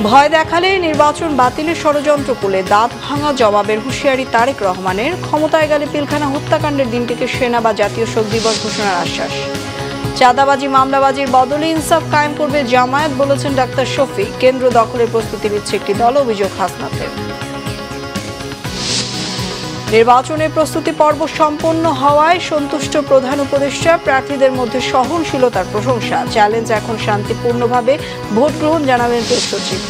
ভয় দেখালে নির্বাচন বাতিলের ষড়যন্ত্র করলে দাঁত ভাঙা জবাবের হুঁশিয়ারি তারেক রহমানের। ক্ষমতায় গেলে পিলখানা হত্যাকাণ্ডের দিনটিকে সেনা বা জাতীয় শোক দিবস ঘোষণার আশ্বাস। চাঁদাবাজি মামলাবাজির বদলে ইনসাফ কায়েম করবে জামায়াত বলেছেন ডাক্তার শফিক। কেন্দ্র দখলের প্রস্তুতি নিচ্ছে একটি দল, অভিযোগ হাসনাতের। নির্বাচনের প্রস্তুতি পর্ব সম্পন্ন হওয়ায় সন্তুষ্ট প্রধান উপদেষ্টা। প্রার্থীদের মধ্যে সহনশীলতার প্রশংসা। চ্যালেঞ্জ এখন শান্তিপূর্ণভাবে ভোট গ্রহণ, জানালেন প্রেস সচিব।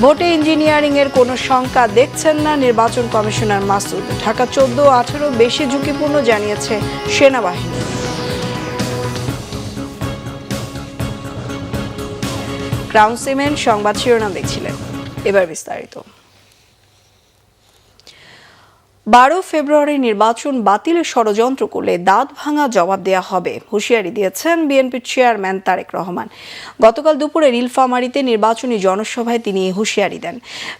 ভোটে ইঞ্জিনিয়ারিং এর কোনো শঙ্কা দেখছেন না নির্বাচন কমিশনার মাসুদ। ঢাকা 14-18 বেশি ঝুঁকিপূর্ণ জানিয়েছে সেনাবাহিনী। ক্রাউন সিমেন্ট সংবাদ শিরোনাম দেখছিলেন, এবার বিস্তারিত। 12 ফেব্রুয়ারি নির্বাচন বাতিলের ষড়যন্ত্র করলে দাঁত ভাঙা জবাব দেওয়া হবে, হুঁশিয়ারি দিয়েছেন বিএনপির চেয়ারম্যান তারেক রহমান। গতকাল দুপুরে নীলফামারীতে নির্বাচনী জনসভায় তিনি এই হুঁশিয়ারি দেন।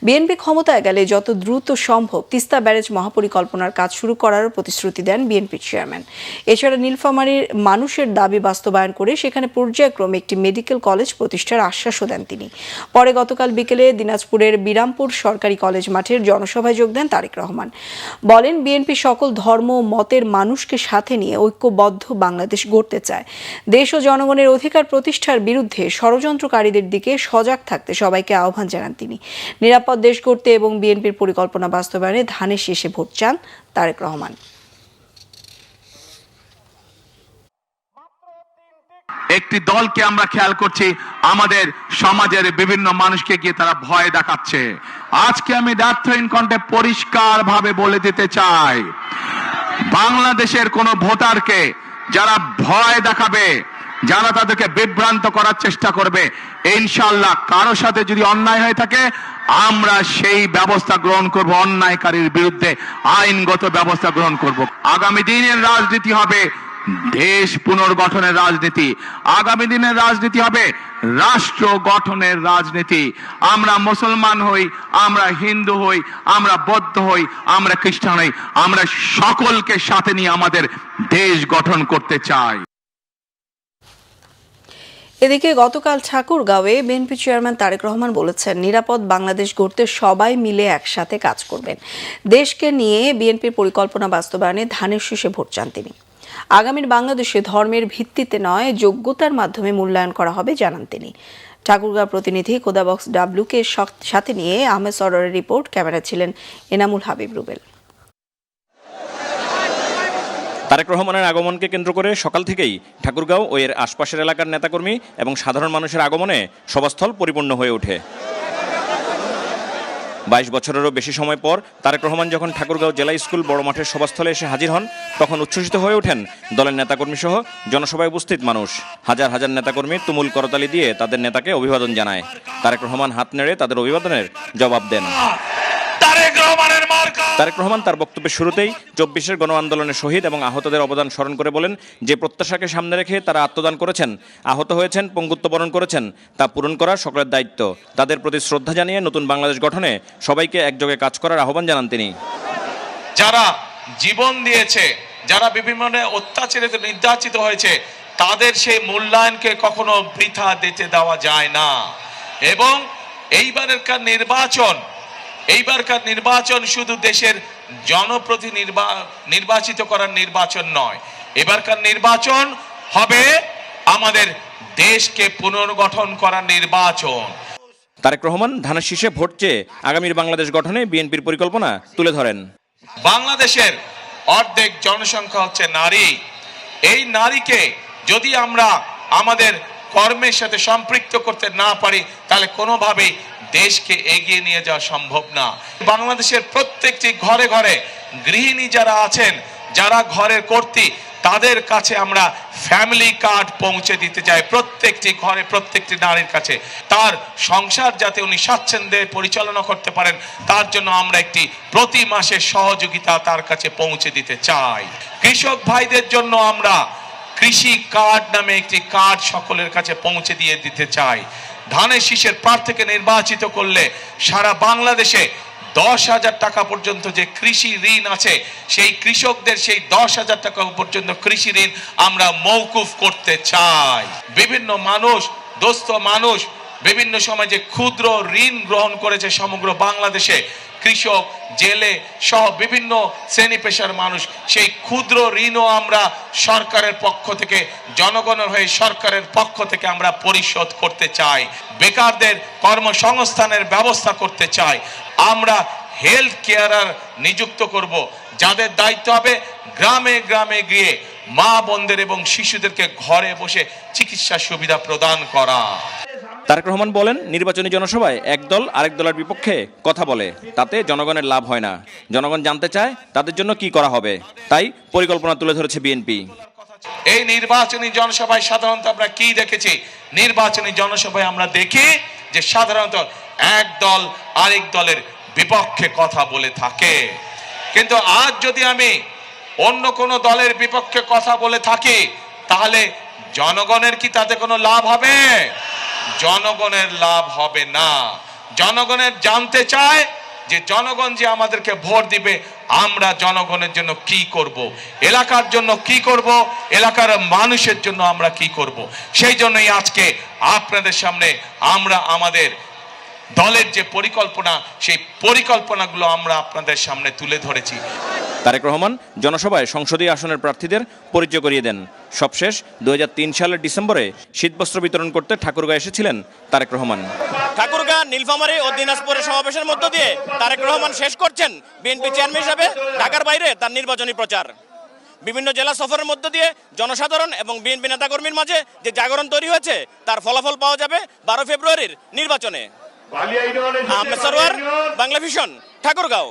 বিএনপি ক্ষমতায় গেলে যত দ্রুত সম্ভব তিস্তা ব্যারেজ মহাপরিকল্পনার কাজ শুরু করার প্রতিশ্রুতি দেন বিএনপির চেয়ারম্যান। এছাড়া নীলফামারীর মানুষের দাবি বাস্তবায়ন করে সেখানে পর্যায়ক্রমে একটি মেডিকেল কলেজ প্রতিষ্ঠার আশ্বাসও দেন তিনি। পরে গতকাল বিকেলে দিনাজপুরের বিরামপুর সরকারি কলেজ মাঠের জনসভায় যোগ দেন তারেক রহমান। বলেন, বিএনপি সকল ধর্ম ও মতের মানুষকে সাথে নিয়ে ঐক্যবদ্ধ বাংলাদেশ গড়তে চায়। দেশ ও জনগণের অধিকার প্রতিষ্ঠার বিরুদ্ধে ষড়যন্ত্রকারীদের দিকে সজাগ থাকতে সবাইকে আহ্বান জানান তিনি। নিরাপদ দেশ গড়তে এবং বিএনপির পরিকল্পনা বাস্তবায়নে ধানের শীষে ভোট চান তারেক রহমান। একটি দলকে আমরা খেয়াল করছি, আমাদের সমাজের বিভিন্ন মানুষকে গিয়ে তারা ভয় দেখাচ্ছে। আজকে আমি দ্ব্যর্থহীন কণ্ঠে পরিষ্কার ভাবে বলে দিতে চাই, বাংলাদেশের কোন ভোটারকে যারা ভয় দেখাবে, যারা তাদেরকে বিভ্রান্ত করার চেষ্টা করবে, ইনশাআল্লাহ কারো সাথে যদি অন্যায় হয়ে থাকে আমরা সেই ব্যবস্থা গ্রহণ করব, অন্যায়কারীর বিরুদ্ধে আইনগত ব্যবস্থা গ্রহণ করব। আগামী দিনের রাজনীতি হবে দেশ পুনর্গঠনের রাজনীতি, আগামী দিনের রাজনীতি হবে রাষ্ট্র গঠনের রাজনীতি। আমরা মুসলমান হই, আমরা হিন্দু হই, আমরা বৌদ্ধ হই, আমরা খ্রিস্টান হই, আমরা সকলকে সাথে নিয়ে আমাদের দেশ গঠন করতে চাই। এদিকে গতকাল ঠাকুরগাঁওয়ে বিএনপি চেয়ারম্যান তারেক রহমান বলেছেন, নিরাপদ বাংলাদেশ গড়তে সবাই মিলে একসাথে কাজ করবেন। দেশকে নিয়ে বিএনপির পরিকল্পনা বাস্তবায়নে ধানের শীষে ভোট চান তিনি। আগামীর বাংলাদেশে ধর্মের ভিত্তিতে নয়, যোগ্যতার মাধ্যমে মূল্যায়ন করা হবে জানান তিনি। ঠাকুরগাঁও প্রতিনিধি কোদাবক্স ডাব্লুকে সাথে নিয়ে আহমেদ সরোয়ারের রিপোর্ট, ক্যামেরা ছিলেন এনামুল হাবিব রুবেল। তারেক রহমানের আগমনকে কেন্দ্র করে সকাল থেকেই ঠাকুরগাঁও ও এর আশপাশের এলাকার নেতাকর্মী এবং সাধারণ মানুষের আগমনে সভাস্থল পরিপূর্ণ হয়ে ওঠে। 22 বছরেরও বেশি সময় পর তারেক রহমান যখন ঠাকুরগাঁও জেলা স্কুল বড় মাঠের সভাস্থলে এসে হাজির হন, তখন উচ্ছ্বসিত হয়ে ওঠেন দলের নেতাকর্মী সহ জনসভায় উপস্থিত মানুষ। হাজার হাজার নেতাকর্মী তুমুল করতালি দিয়ে তাদের নেতাকে অভিবাদন জানায়। তারেক রহমান হাত নেড়ে তাদের অভিবাদনের জবাব দেন। তারেক রহমান তার বক্তব্যের শুরুতেই 24-এর গণ আন্দোলনের শহীদ এবং আহতদের অবদান স্মরণ করে বলেন, যে প্রত্যাশাকে সামনে রেখে তারা আত্মদান করেছেন, আহত হয়েছেন, পঙ্গুত্ব বরণ করেছেন, তা পূরণ করা সকলের দায়িত্ব। তাদের প্রতি শ্রদ্ধা জানিয়ে নতুন বাংলাদেশ গঠনে সবাইকে একযোগে কাজ করার আহ্বান জানান তিনি। যারা জীবন দিয়েছে, যারা বিভিন্ন অত্যাচারিত নির্যাতিত হয়েছে, তাদের সেই মূল্যায়নকে কখনো বৃথা দিতে দেওয়া যায় না। এবং এইবারকার নির্বাচন শুধু দেশের নির্বাচিত করার নির্বাচন নয়, এবারকার নির্বাচন হবে আমাদের দেশকে পুনর্গঠন করার নির্বাচন। তারেক রহমান ধানের শীষে ভোট চেয়ে আগামীর বাংলাদেশ গঠনে বিএনপির পরিকল্পনা তুলে ধরেন। বাংলাদেশের অর্ধেক জনসংখ্যা হচ্ছে নারী। এই নারীকে যদি আমরা আমাদের কর্মের সাথে সম্পৃক্ত করতে না পারি, তাহলে কোনোভাবেই দেশকে এগিয়ে নিয়ে যাওয়া সম্ভব না। বাংলাদেশের প্রত্যেকটি ঘরে ঘরে গৃহিণী যারা আছেন, যারা ঘরের কর্ত্রী, তাদের কাছে আমরা ফ্যামিলি কার্ড পৌঁছে দিতে চাই, প্রত্যেকটি ঘরে প্রত্যেকটি নারীর কাছে। তার সংসার যাতে উনি স্বাচ্ছন্দ্যে পরিচালনা করতে পারেন, তার জন্য আমরা একটি প্রতি মাসের সহযোগিতা তার কাছে পৌঁছে দিতে চাই। কৃষক ভাইদের জন্য আমরা কৃষি কার্ড নামে একটি কার্ড সকলের কাছে পৌঁছে দিয়ে দিতে চাই। ধানের শীষের প্রার্থীকে নির্বাচিত করলে সারা বাংলাদেশে 10,000 টাকা পর্যন্ত যে কৃষি ঋণ আছে, সেই কৃষকদের সেই 10,000 টাকা পর্যন্ত কৃষি ঋণ আমরা মওকুফ করতে চাই। বিভিন্ন মানুষ, দোস্ত মানুষ বিভিন্ন সময় যে ক্ষুদ্র ঋণ গ্রহণ করেছে সমগ্র বাংলাদেশে কৃষক, জেলে সহ বিভিন্ন শ্রেণী পেশার মানুষ, সেই ক্ষুদ্র ঋণও আমরা সরকারের পক্ষ থেকে, জনগণের হয়ে সরকারের পক্ষ থেকে আমরা পরিশোধ করতে চাই। বেকারদের কর্মসংস্থানের ব্যবস্থা করতে চাই। আমরা হেলথ কেয়ারার নিযুক্ত করব, যাদের দায়িত্ব হবে গ্রামে গ্রামে গিয়ে মা বোনদের এবং শিশুদেরকে ঘরে বসে চিকিৎসা সুবিধা প্রদান করা। তারেক রহমান বলেন, নির্বাচনী জনসভায় এক দল আরেক দলের বিপক্ষে কথা বলে, তাতে জনগণের লাভ হয় না। জনগণ জানতে চায় তাদের জন্য কি করা হবে, তাই পরিকল্পনা তুলে ধরেছে বিএনপি। এই নির্বাচনী জনসভায় সাধারণত আমরা কি দেখেছি? নির্বাচনী জনসভায় আমরা দেখি যে সাধারণত এক দল আরেক দলের বিপক্ষে কথা বলে থাকে। কিন্তু আজ যদি আমি অন্য কোনো দলের বিপক্ষে কথা বলে থাকি, তাহলে জনগণের কি তাতে কোনো লাভ হবে? জনগণের লাভ হবে না। জনগণের জানতে চায় যে জনগণ যে আমাদেরকে ভোট দিবে, আমরা জনগণের জন্য কি করব, এলাকার জন্য কি করব, এলাকার মানুষের জন্য আমরা কি করব। সেই জন্যই আজকে আপনাদের সামনে আমরা আমাদের দলের যে পরিকল্পনা, সেই পরিকল্পনাগুলো আমরা আপনাদের সামনে তুলে ধরেছি। তারেক রহমান জনসভায় সংসদীয় আসনের প্রার্থীদের পরিচয় করিয়ে দেন। সবশেষ 2003 সালের ডিসেম্বরে শীতবস্ত্র বিতরণ করতে ঠাকুরগাঁ এসেছিলেন তারেক রহমান। ঠাকুরগাঁ, নীলফামারী ও দিনাজপুরের সমাবেশের মধ্য দিয়ে তারেক রহমান শেষ করছেন বিএনপি চেয়ারম্যান হিসেবে ঢাকার বাইরে তার নির্বাচনী প্রচার। বিভিন্ন জেলা সফরের মধ্য দিয়ে জনসাধারণ এবং বিএনপি নেতাকর্মীর মাঝে যে জাগরণ তৈরি হয়েছে, তার ফলাফল পাওয়া যাবে 12 ফেব্রুয়ারির নির্বাচনে। আহমেদ সরওয়ার, বাংলা ভিশন, ঠাকুরগাঁও।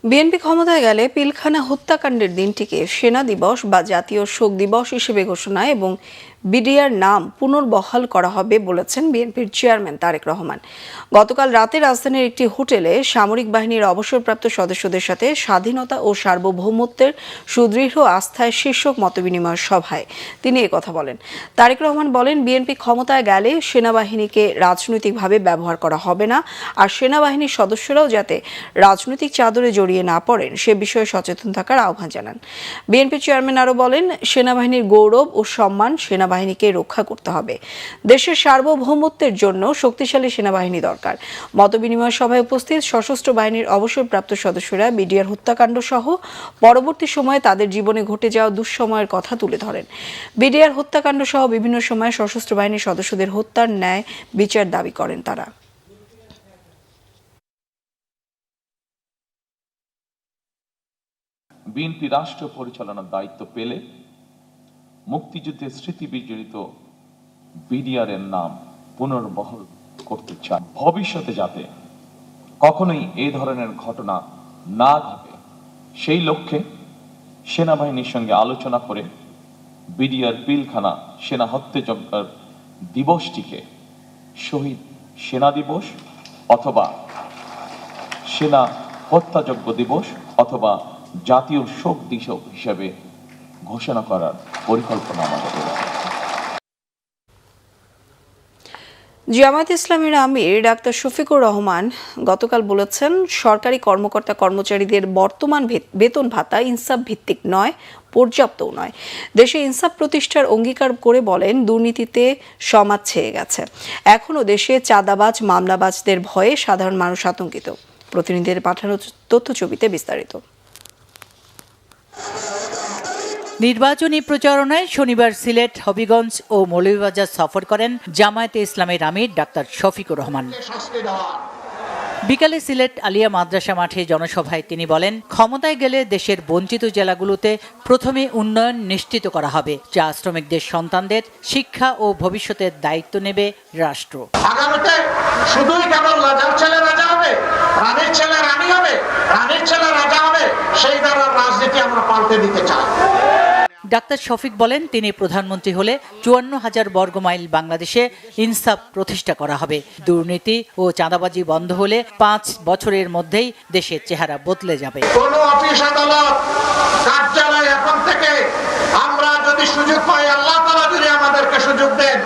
বিএনপি ক্ষমতায় গেলে পিলখানা হত্যাকাণ্ডের দিনটিকে সেনা দিবস বা জাতীয় শোক দিবস হিসেবে ঘোষণা এবং বিডিআর নাম পুনর্বহাল করা হবে বলেছেন বিএনপির চেয়ারম্যান তারেক রহমান। গতকাল রাতে রাজধানীর একটি হোটেলে সামরিক বাহিনীর অবসরপ্রাপ্ত সদস্যদের সাথে স্বাধীনতা ও সার্বভৌমত্বের সুদৃঢ় আস্থায় শীর্ষক মতবিনিময় সভায় তিনি কথা বলেন। তারেক রহমান বলেন, বিএনপি ক্ষমতায় গেলে সেনাবাহিনীকে রাজনৈতিকভাবে ব্যবহার করা হবে না, আর সেনাবাহিনীর সদস্যরাও যাতে রাজনৈতিক চাদরে জড়িয়ে না পড়েন সে বিষয়ে সচেতন থাকার আহ্বান জানান। বিএনপি চেয়ারম্যান আরও বলেন, সেনাবাহিনীর গৌরব ও সম্মান সেনাবাহিনীকে রক্ষা করতে হবে। দেশের সার্বভৌমত্বের জন্য শক্তিশালী সেনাবাহিনী দরকার। মতবিনিময় সভায় উপস্থিত সশস্ত্র বাহিনীর অবসরপ্রাপ্ত সদস্যরা বিডিআর হত্যাকাণ্ড সহ পরবর্তী সময়ে তাদের জীবনে ঘটে যাওয়া দুঃসময়ের কথা তুলে ধরেন। বিডিআর হত্যাকাণ্ড সহ বিভিন্ন সময়ে সশস্ত্র বাহিনীর সদস্যদের হত্যার ন্যায় বিচার দাবি করেন তারা। বিএনপি রাষ্ট্র পরিচালনার দায়িত্ব পেলে মুক্তিযুদ্ধের স্মৃতি বিজড়িত বিডিআর এর নাম পুনর্বহাল করতে চান। ভবিষ্যতে যাতে কখনোই এই ধরনের ঘটনা না ঘটে, সেই লক্ষ্যে সেনাবাহিনীর সঙ্গে আলোচনা করে বিডিআর পিলখানা সেনা হত্যাযজ্ঞের দিবসটিকে শহীদ সেনা দিবস অথবা সেনা হত্যাযজ্ঞ দিবস অথবা জাতীয় শোক দিবস হিসেবে ঘোষণা করার পরিকল্পনা আমাদের রয়েছে। জামায়াতে ইসলামীর আমির ডাক্তার শফিকুর রহমান গতকাল বলেছেন, সরকারি কর্মকর্তা কর্মচারীদের বর্তমান বেতন ভাতা ইনসাফ ভিত্তিক নয়, পর্যাপ্তও নয়। দেশে ইনসাফ প্রতিষ্ঠার অঙ্গীকার করে বলেন, দুর্নীতিতে সমাজ ছেয়ে গেছে। এখনও দেশে চাঁদাবাজ, মামলাবাজদের ভয়ে সাধারণ মানুষ আতঙ্কিত। প্রতিনিধিদের পাঠানো তথ্যছবিতে বিস্তারিত। নির্বাচনী প্রচারণায় শনিবার সিলেট, হবিগঞ্জ ও মৌলভীবাজার সফর করেন জামায়াতে ইসলামের আমির ডাক্তার শফিকুর রহমান। বিকালে সিলেট আলিয়া মাদ্রাসা মাঠে জনসভায় তিনি বলেন, ক্ষমতায় গেলে দেশের বঞ্চিত জেলাগুলোতে প্রথমে উন্নয়ন নিশ্চিত করা হবে। চা শ্রমিকদের সন্তানদের শিক্ষা ও ভবিষ্যতের দায়িত্ব নেবে রাষ্ট্র। আগামীতে শুধুই কেবল রাজার ছেলে রাজা হবে, রানীর ছেলে রানী হবে, রানীর ছেলে রাজা হবে, সেই ধরনের রাজনীতি আমরা পাল্টে দিতে চাই। ডাক্তার শফিক বলেন, তিনি প্রধানমন্ত্রী হলে 54,000 বর্গমাইল বাংলাদেশে ইনসাফ প্রতিষ্ঠা করা হবে। দুর্নীতি ও চাঁদাবাজি বন্ধ হলে 5 বছরের মধ্যেই দেশের চেহারা বদলে যাবে। কোন অফিস, আদালত, কার্যালয় এখন থেকে আমরা যদি সুযোগ পাই, আল্লাহ তাআলা যদি আমাদেরকে সুযোগ দেন,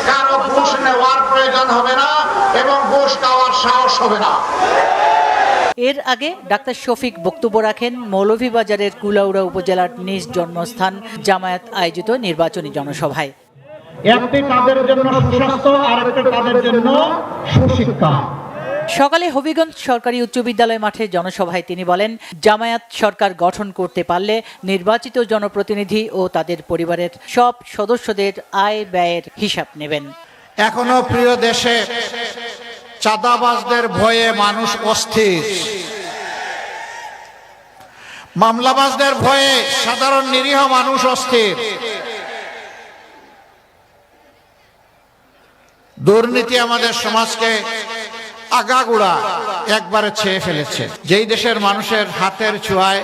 কারো ঘুষ নেওয়ার প্রয়োজন হবে না এবং ঘুষ খাওয়ার সাহস হবে না। এর আগে ডাক্তার শফিক বক্তব্য রাখেন মৌলভীবাজারের কুলাউড়া উপজেলার নিজ জন্মস্থান জামায়াত আয়োজিত নির্বাচনী জনসভায়। একটি তাদের জন্য সুস্বাস্থ্য আর একটি তাদের জন্য সুশিক্ষা। সকালে হবিগঞ্জ সরকারি উচ্চ বিদ্যালয় মাঠে জনসভায় তিনি বলেন, জামায়াত সরকার গঠন করতে পারলে নির্বাচিত জনপ্রতিনিধি ও তাদের পরিবারের সব সদস্যদের আয় ব্যয়ের হিসাব নেবেন। এখনো প্রিয় দেশে চাঁদাবাজদের ভয়ে মানুষ অস্থির, মামলাবাজদের ভয়ে সাধারণ নিরীহ মানুষ অস্থির। দুর্নীতি আমাদের সমাজকে আগাগোড়া একবারে ছেয়ে ফেলেছে। যেই দেশের মানুষের হাতের ছোঁয়ায়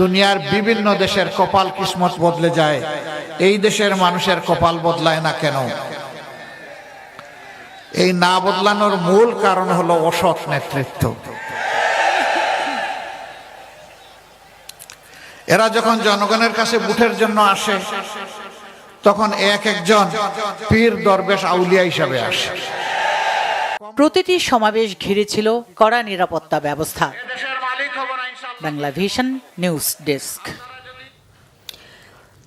দুনিয়ার বিভিন্ন দেশের কপাল কিসমত বদলে যায়, এই দেশের মানুষের কপাল বদলায় না কেন? এই না বদলানোর মূল কারণ হলো অসৎ নেতৃত্ব। এরা যখন জনগণের কাছে ভোটের জন্য আসে, তখন এক একজন পীর দরবেশ আউলিয়া হিসাবে আসে। প্রতিটি সমাবেশ ঘিরে ছিল কড়া নিরাপত্তা ব্যবস্থা। Bangla vision news desk.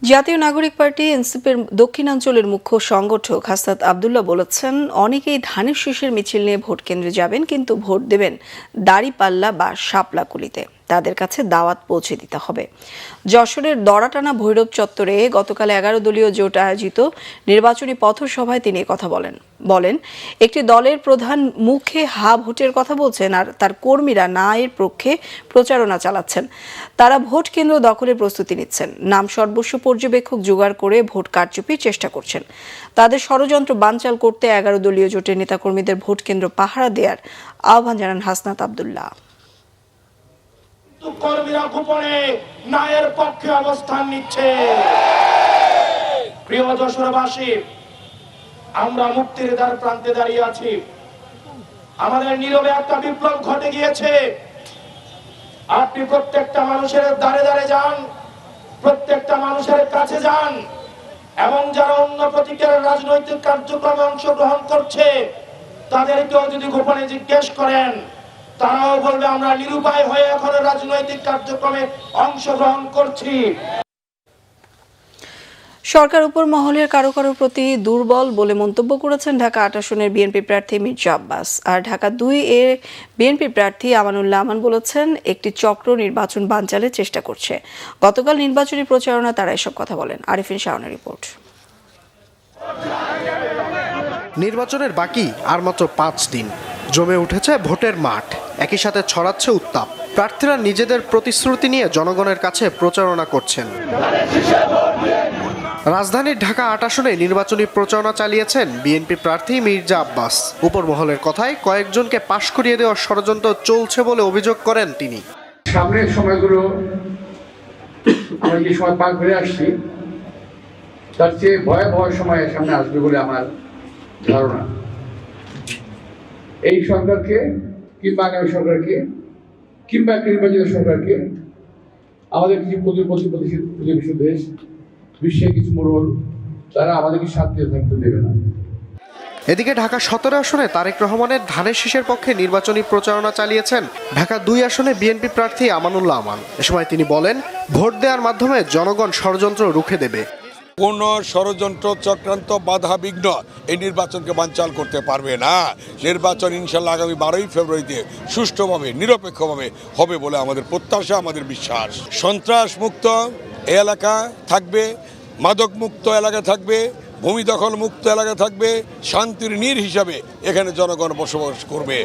জাতীয় নাগরিক পার্টি এনসিপির দক্ষিণাঞ্চলের মুখ্য সংগঠক হাসনাত আব্দুল্লাহ বলেছেন, অনেকেই ধানের শীষের মিছিল নিয়ে ভোট কেন্দ্রে যাবেন, কিন্তু ভোট দেবেন দাড়িপাল্লা বা শাপলাকুলিতে। তাদের কাছে দাওয়াত পৌঁছে দিতে হবে। যশোরের দড়াটানা ভৈরব চত্বরে গতকাল 11 দলীয় জোট আয়োজিত নির্বাচনী পথসভায় তিনি কথা বলেন একটি দলের প্রধান মুখে হা ভোটের কথা বলছেন আর তার কর্মীরা না এর পক্ষে প্রচারণা চালাচ্ছেন। তারা ভোট কেন্দ্র দখলের প্রস্তুতি নিচ্ছেন, নাম সর্বস্ব পর্যবেক্ষক জোগাড় করে ভোট কারচুপির চেষ্টা করছেন। তাদের ষড়যন্ত্র বানচাল করতে 11 দলীয় জোটের নেতাকর্মীদের ভোট কেন্দ্র পাহারা দেওয়ার আহ্বান জানান হাসনাত আব্দুল্লাহ। কর্মীরা গোপনে ন্যায়ের পক্ষে অবস্থান নিচ্ছে। প্রিয় যশোরবাসী, আমরা মুক্তির দ্বার প্রান্তে দাঁড়িয়ে আছি। আমাদের নীরবে একটা বিপ্লব ঘটে গিয়েছে। আপনি প্রত্যেকটা মানুষের দ্বারে দ্বারে যান, প্রত্যেকটা মানুষের কাছে যান, এবং যারা অন্য প্রতীকের রাজনৈতিক কার্যক্রমে অংশগ্রহণ করছে তাদেরকেও যদি গোপনে জিজ্ঞেস করেন, তারাও বলবে আমরা নিরুপায় হয়ে এখন রাজনৈতিক কার্যক্রমে অংশগ্রহণ করছি। সরকার উপর মহলের কারো কারো প্রতি দুর্বল বলে মন্তব্য করেছেন ঢাকা ৮ আসনের বিএনপি প্রার্থী মির্জা আব্বাস। আর ঢাকা 2 এর বিএনপি প্রার্থী আমানুল্লাহ আমান বলেছেন, একটি চক্র নির্বাচন বানচালের চেষ্টা করছে। গতকাল নির্বাচনী প্রচারণা তারা এসব কথা বলেন। আরিফিন শাওনের রিপোর্ট। নির্বাচনের বাকি আর মাত্র 5 দিন। জমে উঠেছে ভোটের মাঠ, একই সাথে ছড়াচ্ছে উত্তাপ। প্রার্থীরা নিজেদের প্রতিশ্রুতি নিয়ে জনগণের কাছে প্রচারণা করছেন। রাজধানীর ঢাকা ৮ আসনে নির্বাচনী প্রচারণা চালিয়েছেন বিএনপি প্রার্থী মির্জা আব্বাস। উপর মহলের কথায় কয়েকজনকে পাশ করিয়ে দেওয়ার ষড়যন্ত্র চলছে বলে অভিযোগ করেন তিনি। সামনের সময়গুলো আমরা যে সময় পার করে আসছি, তার চেয়ে ভয়াবহ সময় সামনে আসবে বলে আমার ধারণা। এই সরকারকে কিংবা আগামী সরকারকে কিংবা নির্বাচিত সরকারকে আমাদের কিছু প্রতিবেশী দেশ, বিশ্বের কিছু মোড়ল, তারা আমাদেরকে শান্তিতে থাকতে দেবে না। এদিকে ঢাকা 17 আসনে তারেক রহমানের ধানের শীষের পক্ষে নির্বাচনী প্রচারণা চালিয়েছেন ঢাকা 2 আসনে বিএনপি প্রার্থী আমানুল্লাহ আমান। এ সময় তিনি বলেন, ভোট দেওয়ার মাধ্যমে জনগণ ষড়যন্ত্র রুখে দেবে। কোন ষড়যন্ত্র চক্রান্ত বাধা বিঘ্ন এই নির্বাচনকে বানচাল করতে পারবে না। নির্বাচন ইনশাল্লাহ আগামী 12ই ফেব্রুয়ারিতে সুষ্ঠুভাবে নিরপেক্ষভাবে হবে বলে আমাদের প্রত্যাশা, আমাদের বিশ্বাস। সন্ত্রাস মুক্ত এলাকা থাকবে, মাদক মুক্ত এলাকা থাকবে, ভূমি দখল মুক্ত এলাকা থাকবে, শান্তির নীড় হিসাবে এখানে জনগণ বসবাস করবে।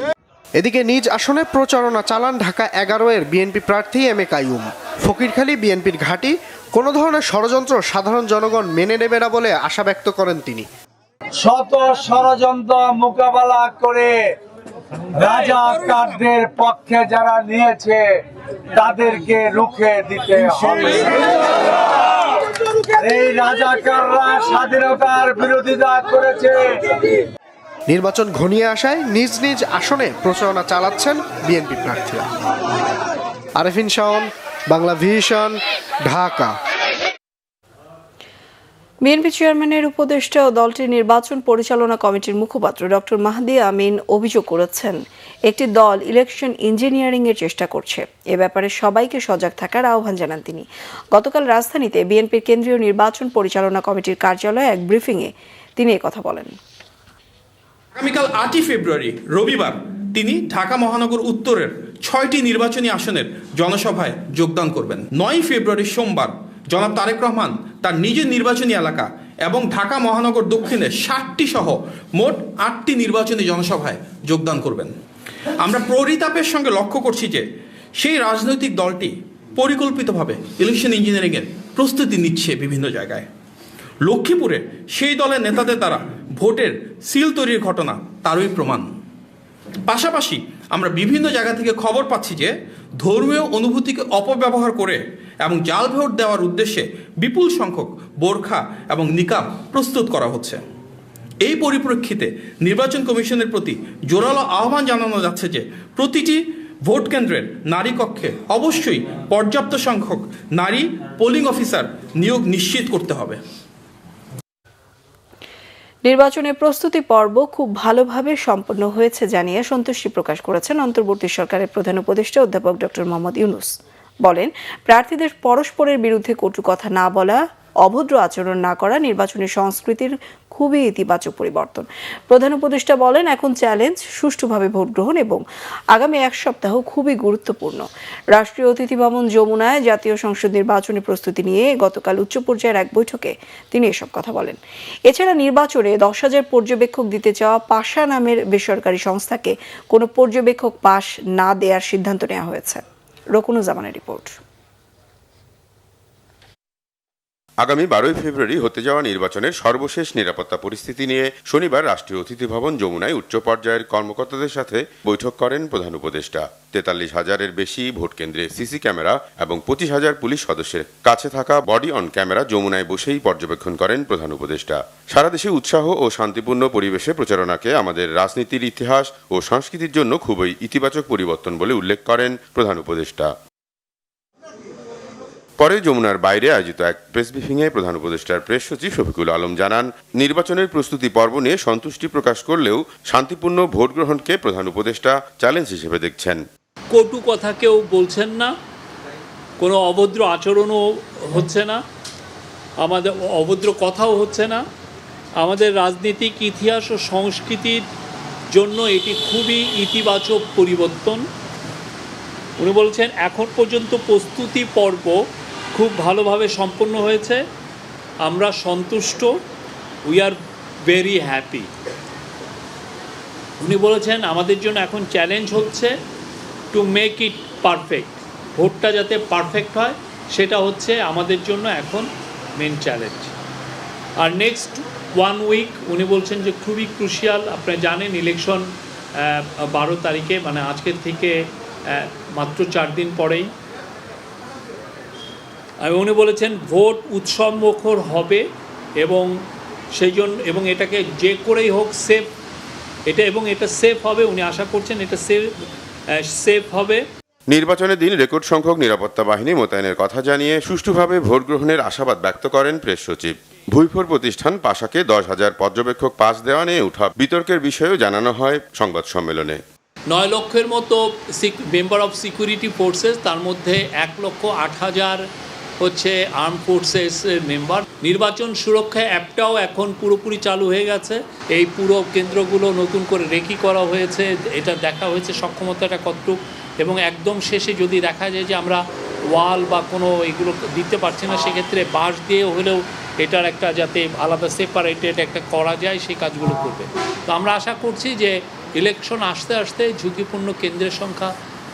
এদিকে নিজ আসনে প্রচারণা চালান ঢাকা 11 এর বিএনপি প্রার্থী এম এ কাইয়ুম। ফকিরখালী বিএনপির ঘাঁটি, কোনো ধরনের ষড়যন্ত্র সাধারণ জনগণ মেনে নেবে না বলে আশা ব্যক্ত করেন তিনি। শত ষড়যন্ত্র মোকাবেলা করে রাজাকারদের পক্ষে যারা নিয়েছে তাদেরকে রুখে দিতে হবে। এই রাজাকাররা স্বাধীনতার বিরোধিতা করেছে। নির্বাচন ঘনিয়ে আসায় নিজ নিজ আসনে প্রচারণা চালাচ্ছেন বিএনপি প্রার্থীরা। আরিফিন শাওন, বাংলা ভিশন, ঢাকা। বিএনপি চেয়ারম্যানের উপদেষ্টা ও দলটির নির্বাচন পরিচালনা কমিটির মুখপাত্র ডক্টর মাহদি আমিন অভিযোগ করেছেন, একটি দল ইলেকশন ইঞ্জিনিয়ারিং এর চেষ্টা করছে। এ ব্যাপারে সবাইকে সজাগ থাকার আহ্বান জানান তিনি। গতকাল রাজধানীতে বিএনপির কেন্দ্রীয় নির্বাচন পরিচালনা কমিটির কার্যালয়ে এক ব্রিফিংয়ে তিনি কথা বলেন। আগামীকাল 8 ফেব্রুয়ারি রবিবার তিনি ঢাকা মহানগর উত্তরের 6টি নির্বাচনী আসনের জনসভায় যোগদান করবেন। 9 ফেব্রুয়ারি সোমবার জনাব তারেক রহমান তার নিজের নির্বাচনী এলাকা এবং ঢাকা মহানগর দক্ষিণে 60টি সহ মোট 8টি নির্বাচনী জনসভায় যোগদান করবেন। আমরা পরিতাপের সঙ্গে লক্ষ্য করছি যে সেই রাজনৈতিক দলটি পরিকল্পিতভাবে ইলেকশন ইঞ্জিনিয়ারিংয়ের প্রস্তুতি নিচ্ছে বিভিন্ন জায়গায়। লক্ষ্মীপুরে সেই দলের নেতাদের দ্বারা ভোটের সিল তৈরির ঘটনা তারই প্রমাণ। পাশাপাশি আমরা বিভিন্ন জায়গা থেকে খবর পাচ্ছি যে ধর্মীয় অনুভূতিকে অপব্যবহার করে এবং জাল ভোট দেওয়ার উদ্দেশ্যে বিপুল সংখ্যক বোরখা এবং নিকাব প্রস্তুত করা হচ্ছে। এই পরিপ্রেক্ষিতে নির্বাচন কমিশনের প্রতি জোরালো আহ্বান জানানো যাচ্ছে যে প্রতিটি ভোট কেন্দ্রের নারী কক্ষে অবশ্যই পর্যাপ্ত সংখ্যক নারী পোলিং অফিসার নিয়োগ নিশ্চিত করতে হবে। নির্বাচনের প্রস্তুতি পর্ব খুব ভালোভাবে সম্পন্ন হয়েছে জানিয়ে সন্তুষ্টি প্রকাশ করেছেন অন্তর্বর্তী সরকারের প্রধান উপদেষ্টা অধ্যাপক ডক্টর মোহাম্মদ ইউনূস। বলেন, প্রার্থীদের পরস্পরের বিরুদ্ধে কটু কথা না বলা, অভদ্র আচরণ না করা নির্বাচনী সংস্কৃতির খুবই ইতিবাচক পরিবর্তন। প্রধান উপদেষ্টা বলেন, এখন চ্যালেঞ্জ সুষ্ঠুভাবে ভোট গ্রহণ এবং আগামী এক সপ্তাহ খুবই গুরুত্বপূর্ণ। রাষ্ট্রীয় অতিথি ভবন যমুনায় জাতীয় সংসদ নির্বাচনী প্রস্তুতি নিয়ে গতকাল উচ্চ পর্যায়ের এক বৈঠকে তিনি এসব কথা বলেন। এছাড়া নির্বাচনে 10,000 পর্যবেক্ষক দিতে চাওয়া পাশা নামের বেসরকারি সংস্থাকে কোনো পর্যবেক্ষক পাশ না দেওয়ার সিদ্ধান্ত নেওয়া হয়েছে। রকুনুজ্জামানের রিপোর্ট। আগামী 12 ফেব্রুয়ারি হতে যাওয়া নির্বাচনের সর্বশেষ নিরাপত্তা পরিস্থিতি নিয়ে শনিবার রাষ্ট্রীয় অতিথি ভবন যমুনায় উচ্চ পর্যায়ের কর্মকর্তাদের সাথে বৈঠক করেন প্রধান উপদেষ্টা। 43,000-এর বেশি ভোট কেন্দ্রে সিসি ক্যামেরা এবং 25,000 পুলিশ সদস্যের কাছে থাকা বডি অন ক্যামেরা যমুনায় বসেই পর্যবেক্ষণ করেন প্রধান উপদেষ্টা। সারা দেশে উৎসাহ ও শান্তিপূর্ণ পরিবেশে প্রচারণাকে আমাদের রাজনীতির ইতিহাস ও সংস্কৃতির জন্য খুবই ইতিবাচক পরিবর্তন বলে উল্লেখ করেন প্রধান উপদেষ্টা। পরে যমুনার বাইরে আয়োজিত এক প্রেস ব্রিফিংয়ে প্রধান উপদেষ্টার প্রেস সচিব শফিকুল আলম জানান, নির্বাচনের প্রস্তুতি পর্ব নিয়ে সন্তুষ্টি প্রকাশ করলেও শান্তিপূর্ণ ভোট গ্রহণকে প্রধান উপদেষ্টা চ্যালেঞ্জ হিসেবে দেখছেন। কটু কথা কেউ বলছেন না, কোনো অভদ্র আচরণও হচ্ছে না, আমাদের অভদ্র কথাও হচ্ছে না। আমাদের রাজনৈতিক ইতিহাস ও সংস্কৃতির জন্য এটি খুবই ইতিবাচক পরিবর্তন। উনি বলছেন, এখন পর্যন্ত প্রস্তুতি পর্ব খুব ভালোভাবে সম্পন্ন হয়েছে, আমরা সন্তুষ্ট, উই আর ভেরি হ্যাপি। উনি বলেছেন, আমাদের জন্য এখন চ্যালেঞ্জ হচ্ছে টু মেক ইট পারফেক্ট। ভোটটা যাতে পারফেক্ট হয় সেটা হচ্ছে আমাদের জন্য এখন মেন চ্যালেঞ্জ। আর নেক্সট 1 উইক উনি বলছেন যে খুবই ক্রুশিয়াল। আপনারা জানেন ইলেকশন 12 তারিখে, মানে আজকের থেকে মাত্র 4 দিন পরেই। উনি বলেছেন ভোট উৎসবমুখর হবে এবং সেই জন্য এবং এটাকে যে করেই হোক সেফ, এটা সেফ হবে। উনি আশা করছেন এটা সেফ হবে। নির্বাচনের দিন রেকর্ড সংখ্যক নিরাপত্তা বাহিনী মোতায়েনের কথা জানিয়ে সুষ্ঠুভাবে ভোট গ্রহণের আশাবাদ ব্যক্ত করেন প্রেস সচিব। ভুইফোর প্রতিষ্ঠান পাশাকে 10,000 পর্যবেক্ষক পাস দেওয়া নিয়ে উঠা বিতর্কের বিষয়েও জানানো হয় সংবাদ সম্মেলনে। 9 লক্ষের মতো মেম্বার অফ সিকিউরিটি ফোর্সেস, তার মধ্যে 1,08,000 হচ্ছে আর্ম ফোর্সেসের মেম্বার। নির্বাচন সুরক্ষা অ্যাপটাও এখন পুরোপুরি চালু হয়ে গেছে। এই পুরো কেন্দ্রগুলো নতুন করে রেকি করা হয়েছে, এটা দেখা হয়েছে সক্ষমতাটা কতটুক। এবং একদম শেষে যদি দেখা যায় যে আমরা ওয়াল বা কোনো এগুলো দিতে পারছি না, সেক্ষেত্রে বাঁশ দিয়ে হলেও এটার একটা যাতে আলাদা সেপারেটেড একটা করা যায় সেই কাজগুলো করবে। তো আমরা আশা করছি যে ইলেকশন আসতে আসতে ঝুঁকিপূর্ণ কেন্দ্রের সংখ্যা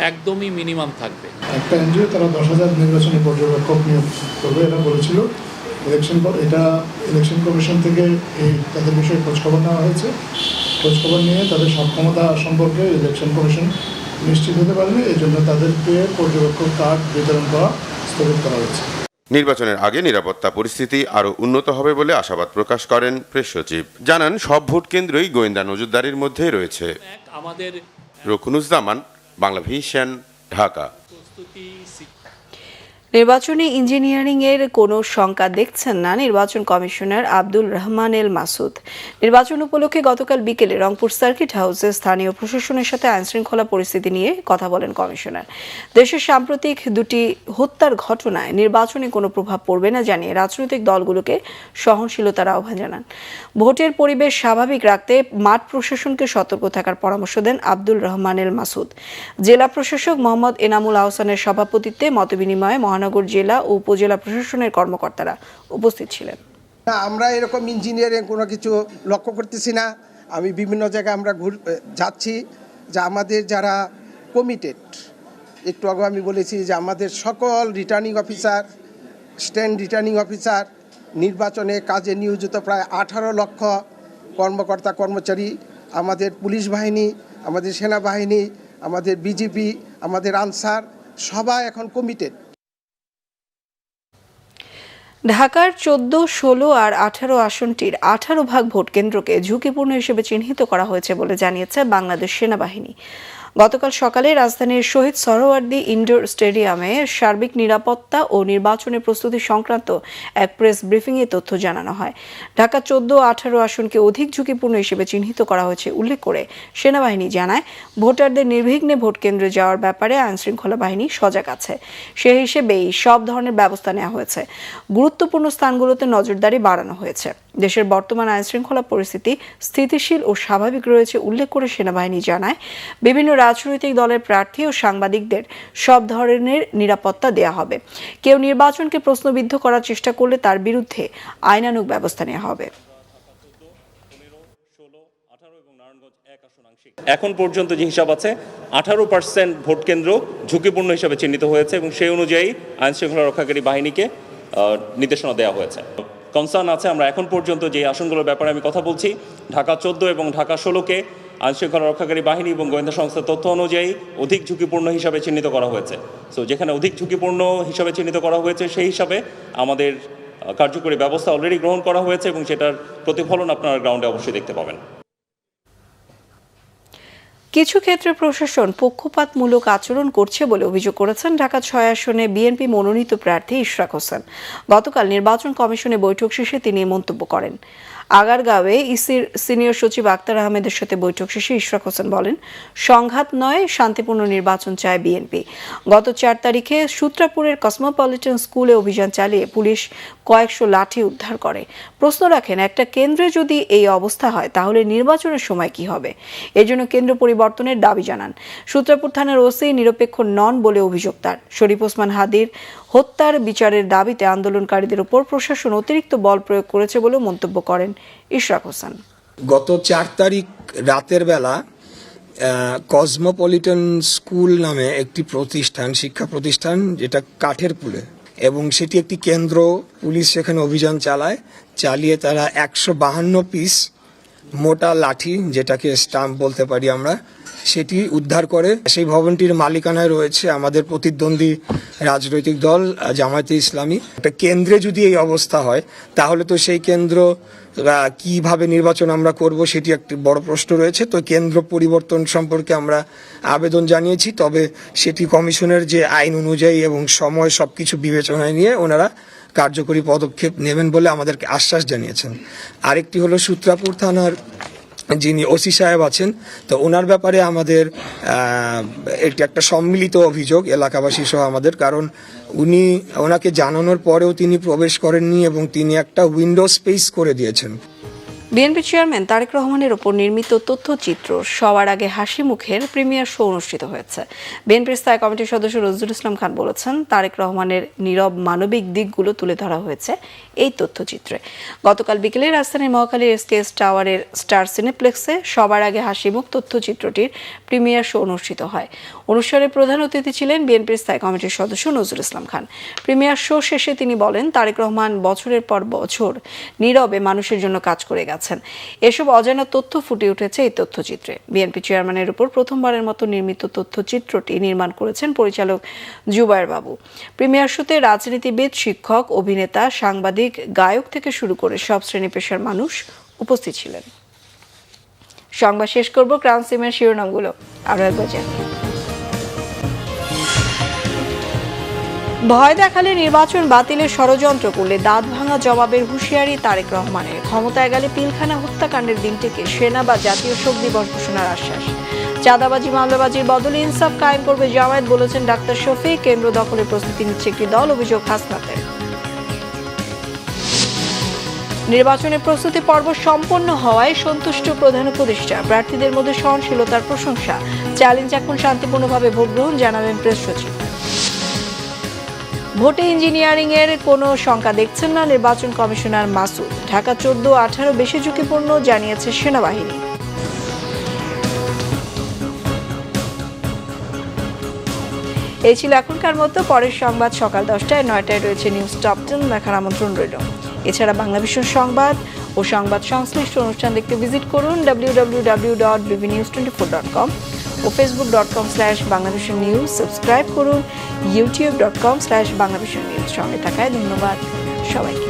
একদমই মিনিমাম থাকবে। একটা এনজিও তারা 10,000 নির্বাচনী পর্যবেক্ষক নিয়োগ করবে এটা বলেছিল। ইলেকশন কমিশন থেকে তাদের বিষয়ে খোঁজখবর নেওয়া হয়েছে। খোঁজখবর নিয়ে তাদের সক্ষমতা সম্পর্কে ইলেকশন কমিশন নিশ্চিত হতে পারবে, এই জন্য তাদেরকে পর্যবেক্ষক কার্ড বিতরণ করা স্থগিত করা হয়েছে। নির্বাচনের আগে নিরাপত্তা পরিস্থিতি আরও উন্নত হবে বলে আশাবাদ প্রকাশ করেন প্রেস সচিব। জানান, সব ভোট কেন্দ্রই গোয়েন্দা নজরদারির মধ্যেই রয়েছে। রকুনুজ্জামান, বাংলা ভিশন, ঢাকা। নির্বাচনী ইঞ্জিনিয়ারিং এর কোনো শঙ্কা দেখছেন না নির্বাচন কমিশনার আব্দুল রহমান এল মাসুদ। নির্বাচন উপলক্ষে গতকাল বিকেলে রংপুর সার্কিট হাউসে স্থানীয় প্রশাসনের সাথে আইনশৃঙ্খলা পরিস্থিতি নিয়ে কথা বলেন কমিশনার। দেশের সাম্প্রতিক দুটি হত্যার ঘটনায় নির্বাচনে কোনো প্রভাব পড়বে না জানিয়ে রাজনৈতিক দলগুলোকে সহনশীলতার আহ্বান জানান। ভোটের পরিবেশ স্বাভাবিক রাখতে মাঠ প্রশাসনকে সতর্ক থাকার পরামর্শ দেন আব্দুল রহমান এল মাসুদ। জেলা প্রশাসক মোহাম্মদ এনামুল আহসানের সভাপতিত্বে মতবিনিময়ে মহানগর জেলা ও উপজেলা প্রশাসনের কর্মকর্তারা উপস্থিত ছিলেন। আমরা এরকম ইঞ্জিনিয়ারিং কোনো কিছু লক্ষ্য করতেছি না। আমি বিভিন্ন জায়গায় আমরা যাচ্ছি যে আমাদের যারা কমিটেড, একটু আগে আমি বলেছি যে আমাদের সকল returning officer, stand returning officer, নির্বাচনে কাজে নিয়োজিত প্রায় 18 লক্ষ কর্মকর্তা কর্মচারী, আমাদের পুলিশ বাহিনী, আমাদের সেনাবাহিনী, আমাদের বিজিবি, আমাদের আনসার, সবাই এখন কমিটেড। ঢাকার 14, 16 আর 18 আসনটির 18 ভাগ ভোট কেন্দ্রকে ঝুঁকিপূর্ণ হিসেবে চিহ্নিত করা হয়েছে বলে জানিয়েছে বাংলাদেশ সেনাবাহিনী। গতকাল সকালে রাজধানীর শহীদ সোহরাওয়ার্দী ইনডোর স্টেডিয়ামে সার্বিক নিরাপত্তা ও নির্বাচনের প্রস্তুতি সংক্রান্ত এক প্রেস ব্রিফিংয়ে তথ্য জানানো হয়। ঢাকা 14, 18 আসনকে অধিক ঝুঁকিপূর্ণ হিসেবে চিহ্নিত করা হয়েছে উল্লেখ করে সেনাবাহিনী জানায়, ভোটারদের নির্বিঘ্নে ভোট কেন্দ্রে যাওয়ার ব্যাপারে আইনশৃঙ্খলা বাহিনী সজাগ আছে। সেই হিসেবেই সব ধরনের ব্যবস্থা নেওয়া হয়েছে। গুরুত্বপূর্ণ স্থানগুলোতে নজরদারি বাড়ানো হয়েছে। দেশের বর্তমান আইনশৃঙ্খলা পরিস্থিতি স্থিতিশীল ও স্বাভাবিক রয়েছে উল্লেখ করে সেনাবাহিনী জানায়, বিভিন্ন রাজনৈতিক দলের প্রার্থী ও সাংবাদিকদের সব ধরনের নিরাপত্তা দেয়া হবে। কেউ নির্বাচনকে প্রশ্নবিদ্ধ করার চেষ্টা করলে তার বিরুদ্ধে আইনানুগ ব্যবস্থা নেওয়া হবে। এখন পর্যন্ত যে হিসাব আছে 18% ভোট কেন্দ্র ঝুঁকিপূর্ণ হিসাবে চিহ্নিত হয়েছে এবং সেই অনুযায়ী আইনশৃঙ্খলা রক্ষাকারী বাহিনীকে নির্দেশনা দেওয়া হয়েছে। কনসার্ন আছে, আমরা এখন পর্যন্ত যে আসনগুলোর ব্যাপারে আমি কথা বলছি, ঢাকা 14 এবং ঢাকা 16কে আইনশৃঙ্খলা রক্ষাকারী বাহিনী এবং গোয়েন্দা সংস্থার তথ্য অনুযায়ী অধিক ঝুঁকিপূর্ণ হিসাবে চিহ্নিত করা হয়েছে। সো যেখানে অধিক ঝুঁকিপূর্ণ হিসাবে চিহ্নিত করা হয়েছে সেই হিসাবে আমাদের কার্যকরী ব্যবস্থা অলরেডি গ্রহণ করা হয়েছে এবং সেটার প্রতিফলন আপনারা গ্রাউন্ডে অবশ্যই দেখতে পাবেন। কিছু ক্ষেত্রে প্রশাসন পক্ষপাতমূলক আচরণ করছে বলে অভিযোগ করেছেন ঢাকা 6 আসনে বিএনপি মনোনীত প্রার্থী ইশরাক হোসেন। গতকাল নির্বাচন কমিশনে বৈঠক শেষে তিনি মন্তব্য করেন। আগারগাঁওয়ে ইসির সিনিয়র সচিব আক্তার আহমেদের সাথে বৈঠক শেষে ইশরাক হোসেন বলেন, সংঘাত নয়, শান্তিপূর্ণ নির্বাচন চায় বিএনপি। গত 4 তারিখে সূত্রাপুরের কসমোপলিটন স্কুলে অভিযান চালিয়ে পুলিশ কয়েকশো লাঠি উদ্ধার করে। প্রশ্ন রাখেন, একটা কেন্দ্রে যদি এই অবস্থা হয় তাহলে নির্বাচনের সময় কি হবে? এজন্য কেন্দ্র পরিবর্তনের দাবি জানান। সূত্রাপুর থানার ওসি নিরপেক্ষ নন বলে অভিযোগ তার। শরীফ ওসমান হাদির হত্যার বিচারের দাবিতে আন্দোলনকারীদের উপর প্রশাসন অতিরিক্ত বল প্রয়োগ করেছে বলে মন্তব্য করেন ইশরাক হোসেন। গত 4 তারিখ রাতের বেলা কসমোপলিটন স্কুল নামে একটি প্রতিষ্ঠান, শিক্ষা প্রতিষ্ঠান, যেটা কাঠের পুলে, এবং সেটি একটি কেন্দ্র। পুলিশ সেখানে অভিযান চালিয়ে তারা 152 পিস মোটা লাঠি, যেটাকে স্টাম্প বলতে পারি আমরা, সেটি উদ্ধার করে। সেই ভবনটির মালিকানায় রয়েছে আমাদের প্রতিদ্বন্দ্বী রাজনৈতিক দল জামায়াতে ইসলামী। একটা কেন্দ্রে যদি এই অবস্থা হয় তাহলে তো সেই কেন্দ্র কিভাবে নির্বাচন আমরা করব সেটি একটি বড় প্রশ্ন রয়েছে। তো কেন্দ্র পরিবর্তন সম্পর্কে আমরা আবেদন জানিয়েছি, তবে সেটি কমিশনের যে আইন অনুযায়ী এবং সময় সবকিছু বিবেচনায় নিয়ে ওনারা কার্যকরী পদক্ষেপ নেবেন বলে আমাদেরকে আশ্বাস জানিয়েছেন। আরেকটি হলো সূত্রাপুর থানার যিনি ওসি সাহেব আছেন, তো ওনার ব্যাপারে আমাদের এটি একটা সম্মিলিত অভিযোগ এলাকাবাসী সহ আমাদের, কারণ ওনাকে জানানোর পরেও তিনি প্রবেশ করেননি এবং তিনি একটা উইন্ডো স্পেস করে দিয়েছেন। বিএনপি চেয়ারম্যান তারেক রহমানের ওপর নির্মিত তথ্যচিত্র সবার আগে হাসি মুখের প্রিমিয়ার শো অনুষ্ঠিত হয়েছে। বিএনপির স্থায়ী কমিটির সদস্য নজরুল ইসলাম খান বলেছেন, তারেক রহমানের নীরব মানবিক দিকগুলো তুলে ধরা হয়েছে এই তথ্যচিত্রে। গতকাল বিকেলে রাজধানীর মহাখালীর এসকেএস টাওয়ারের স্টার সিনেপ্লেক্সে সবার আগে হাসি মুখ তথ্যচিত্রটির প্রিমিয়ার শো অনুষ্ঠিত হয়। অনুষ্ঠানে প্রধান অতিথি ছিলেন বিএনপির স্থায়ী কমিটির সদস্য নজরুল ইসলাম খান। প্রিমিয়ার শো শেষে তিনি বলেন, তারেক রহমান বছরের পর বছর নীরবে মানুষের জন্য কাজ করে গেছেন। এসব অজানা তথ্য ফুটে উঠেছে এই তথ্যচিত্রে। বিএনপি চেয়ারম্যানের উপর প্রথমবারের মতো নির্মিত তথ্যচিত্রটি নির্মাণ করেছেন পরিচালক জুবায়ের বাবু। প্রিমিয়ার শোতে রাজনীতিবিদ, শিক্ষক, অভিনেতা, সাংবাদিক, গায়ক থেকে শুরু করে সব শ্রেণী পেশার মানুষ উপস্থিত ছিলেন। সংবাদ শেষ করব ক্রাউন সিমের শিরোনামগুলো আরো একবার জানিয়ে। ভয় দেখালে নির্বাচন বাতিলের ষড়যন্ত্র করলে দাঁত ভাঙা জবাবের হুঁশিয়ারি তারেক রহমানের। ক্ষমতায় গেলে পিলখানা হত্যাকাণ্ডের দিনটিকে সেনা বা জাতীয় শোক দিবস ঘোষণার আশ্বাস। চাঁদাবাজি মামলাবাজির বদলে ইনসাফ কায়েম করবে জামায়াত বলেছেন ডাক্তার শফিক। কেন্দ্র দখলের প্রস্তুতি নিচ্ছে একটি দল, অভিযোগ হাসনাতের। নির্বাচনের প্রস্তুতি পর্ব সম্পন্ন হওয়ায় সন্তুষ্ট প্রধান উপদেষ্টা। প্রার্থীদের মধ্যে সহনশীলতার প্রশংসা। চ্যালেঞ্জ এখন শান্তিপূর্ণভাবে ভোট গ্রহণ, জানালেন প্রেস সচিব। ভোটে ইঞ্জিনিয়ারিং এর কোনো শঙ্কা দেখছেন না নির্বাচন কমিশনার মাসুদ। ঢাকা 14-18 বেশি ঝুঁকিপূর্ণ, জানিয়েছে সেনাবাহিনী। এই ছিল এখনকার মতো। পরের সংবাদ সকাল 10টায়, 9টায় রয়েছে নিউজ টপ 10 দেখার আমন্ত্রণ রইল। এছাড়া বাংলাভিশন সংবাদ ও সংবাদ সংশ্লিষ্ট অনুষ্ঠান দেখতে ভিজিট করুন www.bbnews24.com ও facebook.com/banglavisionnews। সাবস্ক্রাইব করুন youtube.com/banglavisionnews। সঙ্গে থাকায় ধন্যবাদ সবাইকে।